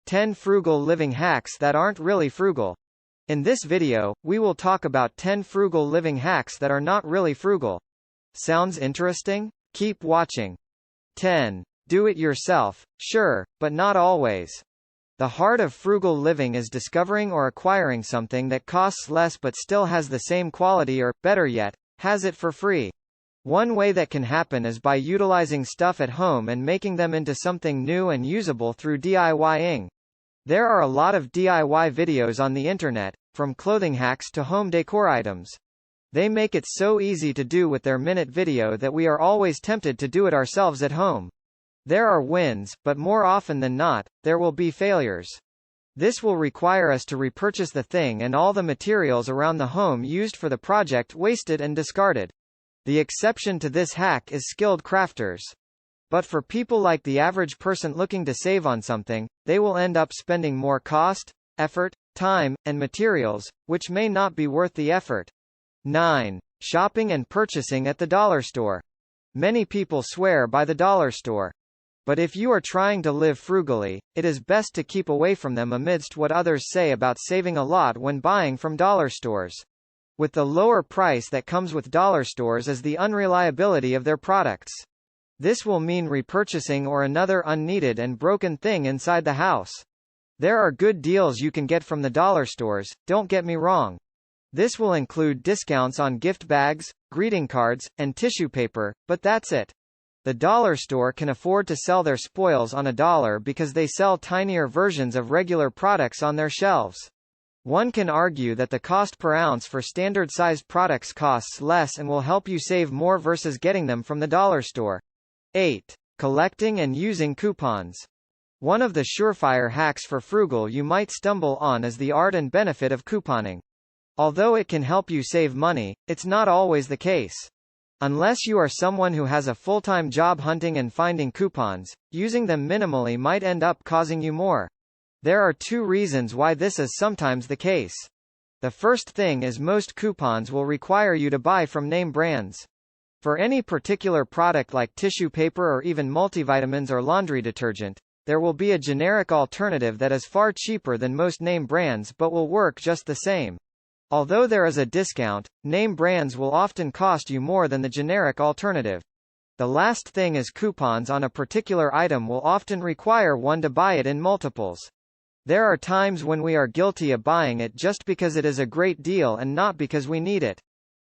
10 frugal living hacks that aren't really frugal. In this video, we will talk about 10 frugal living hacks that are not really frugal. Sounds interesting? Keep watching. 10. Do it yourself, sure, but not always. The heart of frugal living is discovering or acquiring something that costs less but still has the same quality or, better yet, has it for free. One way that can happen is by utilizing stuff at home and making them into something new and usable through DIYing. There are a lot of DIY videos on the internet, from clothing hacks to home decor items. They make it so easy to do with their minute video that we are always tempted to do it ourselves at home. There are wins, but more often than not, there will be failures. This will require us to repurchase the thing and all the materials around the home used for the project wasted and discarded. The exception to this hack is skilled crafters. But for people like the average person looking to save on something, they will end up spending more cost, effort, time, and materials, which may not be worth the effort. 9. Shopping and purchasing at the dollar store. Many people swear by the dollar store. But if you are trying to live frugally, it is best to keep away from them amidst what others say about saving a lot when buying from dollar stores. With the lower price that comes with dollar stores is the unreliability of their products. This will mean repurchasing or another unneeded and broken thing inside the house. There are good deals you can get from the dollar stores, don't get me wrong. This will include discounts on gift bags, greeting cards, and tissue paper, but that's it. The dollar store can afford to sell their spoils on $1 because they sell tinier versions of regular products on their shelves. One can argue that the cost per ounce for standard-sized products costs less and will help you save more versus getting them from the dollar store. 8. Collecting and using coupons. One of the surefire hacks for frugal you might stumble on is the art and benefit of couponing. Although it can help you save money, it's not always the case. Unless you are someone who has a full-time job hunting and finding coupons, using them minimally might end up causing you more. There are two reasons why this is sometimes the case. The first thing is most coupons will require you to buy from name brands. For any particular product like tissue paper or even multivitamins or laundry detergent, there will be a generic alternative that is far cheaper than most name brands but will work just the same. Although there is a discount, name brands will often cost you more than the generic alternative. The last thing is coupons on a particular item will often require one to buy it in multiples. There are times when we are guilty of buying it just because it is a great deal and not because we need it.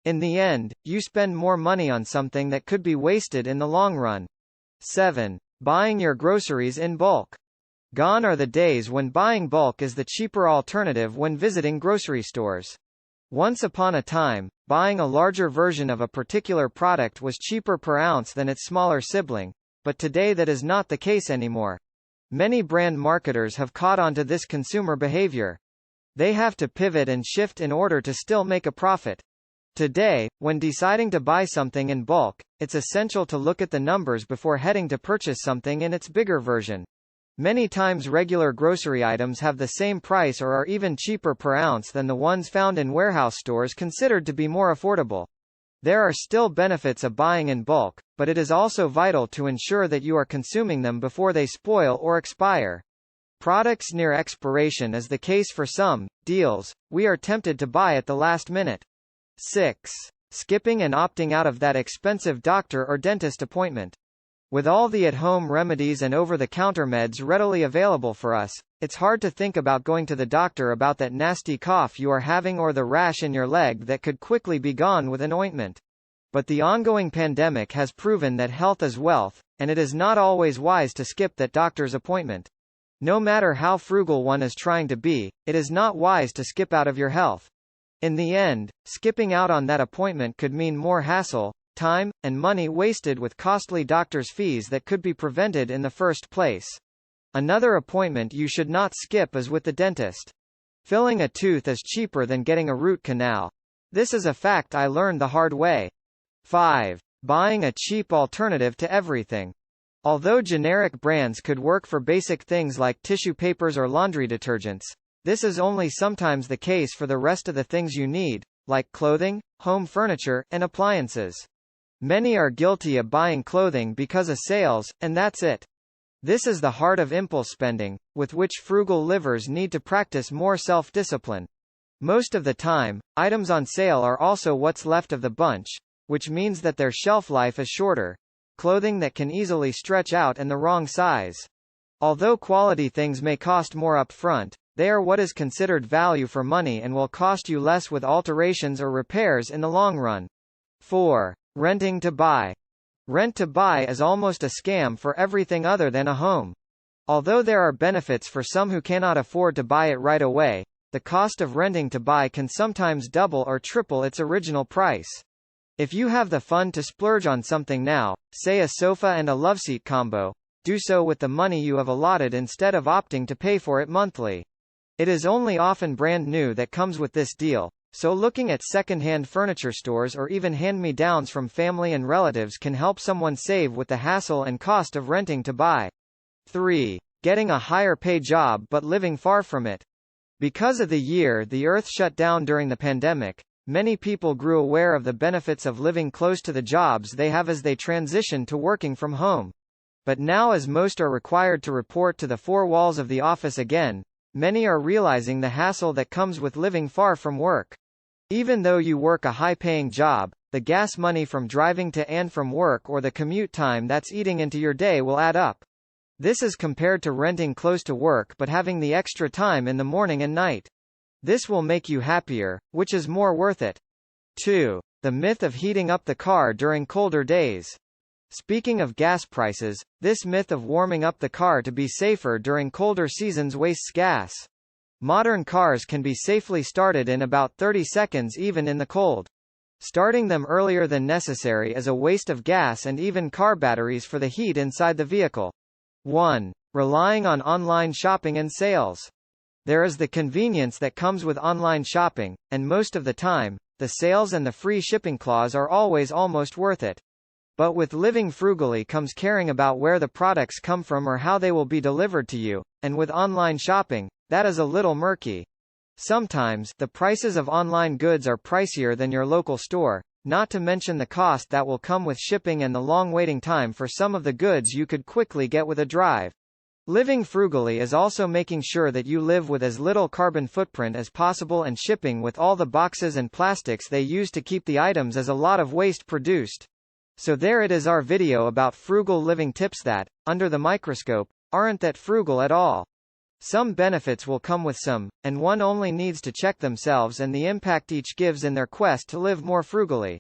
In the end, you spend more money on something that could be wasted in the long run. 7. Buying your groceries in bulk. Gone are the days when buying bulk is the cheaper alternative when visiting grocery stores. Once upon a time, buying a larger version of a particular product was cheaper per ounce than its smaller sibling, but today that is not the case anymore. Many brand marketers have caught on to this consumer behavior. They have to pivot and shift in order to still make a profit. Today, when deciding to buy something in bulk, it's essential to look at the numbers before heading to purchase something in its bigger version. Many times regular grocery items have the same price or are even cheaper per ounce than the ones found in warehouse stores considered to be more affordable. There are still benefits of buying in bulk, but it is also vital to ensure that you are consuming them before they spoil or expire. Products near expiration is the case for some deals we are tempted to buy at the last minute. 6. Skipping and opting out of that expensive doctor or dentist appointment. With all the at-home remedies and over-the-counter meds readily available for us, it's hard to think about going to the doctor about that nasty cough you are having or the rash in your leg that could quickly be gone with an ointment. But the ongoing pandemic has proven that health is wealth, and it is not always wise to skip that doctor's appointment. No matter how frugal one is trying to be, it is not wise to skip out of your health. In the end, skipping out on that appointment could mean more hassle, time, and money wasted with costly doctor's fees that could be prevented in the first place. Another appointment you should not skip is with the dentist. Filling a tooth is cheaper than getting a root canal. This is a fact I learned the hard way. 5. Buying a cheap alternative to everything. Although generic brands could work for basic things like tissue papers or laundry detergents, this is only sometimes the case for the rest of the things you need, like clothing, home furniture, and appliances. Many are guilty of buying clothing because of sales, and that's it. This is the heart of impulse spending, with which frugal livers need to practice more self-discipline. Most of the time, items on sale are also what's left of the bunch, which means that their shelf life is shorter. Clothing that can easily stretch out and the wrong size. Although quality things may cost more up front, they are what is considered value for money and will cost you less with alterations or repairs in the long run. 4. Renting to buy. Rent to buy is almost a scam for everything other than a home. Although there are benefits for some who cannot afford to buy it right away, the cost of renting to buy can sometimes double or triple its original price. If you have the fund to splurge on something now, say a sofa and a loveseat combo, do so with the money you have allotted instead of opting to pay for it monthly. It is only often brand new that comes with this deal, so looking at second-hand furniture stores or even hand-me-downs from family and relatives can help someone save with the hassle and cost of renting to buy. 3. Getting a higher pay job but living far from it. Because of the year the Earth shut down during the pandemic, many people grew aware of the benefits of living close to the jobs they have as they transition to working from home. But now, as most are required to report to the four walls of the office again, many are realizing the hassle that comes with living far from work. Even though you work a high-paying job, the gas money from driving to and from work or the commute time that's eating into your day will add up. This is compared to renting close to work but having the extra time in the morning and night. This will make you happier, which is more worth it. 2. The myth of heating up the car during colder days. Speaking of gas prices, this myth of warming up the car to be safer during colder seasons wastes gas. Modern cars can be safely started in about 30 seconds even in the cold. Starting them earlier than necessary is a waste of gas and even car batteries for the heat inside the vehicle. 1. Relying on online shopping and sales. There is the convenience that comes with online shopping, and most of the time, the sales and the free shipping clause are always almost worth it. But with living frugally comes caring about where the products come from or how they will be delivered to you, and with online shopping, that is a little murky. Sometimes, the prices of online goods are pricier than your local store, not to mention the cost that will come with shipping and the long waiting time for some of the goods you could quickly get with a drive. Living frugally is also making sure that you live with as little carbon footprint as possible, and shipping with all the boxes and plastics they use to keep the items is a lot of waste produced. So there it is, our video about frugal living tips that, under the microscope, aren't that frugal at all. Some benefits will come with some, and one only needs to check themselves and the impact each gives in their quest to live more frugally.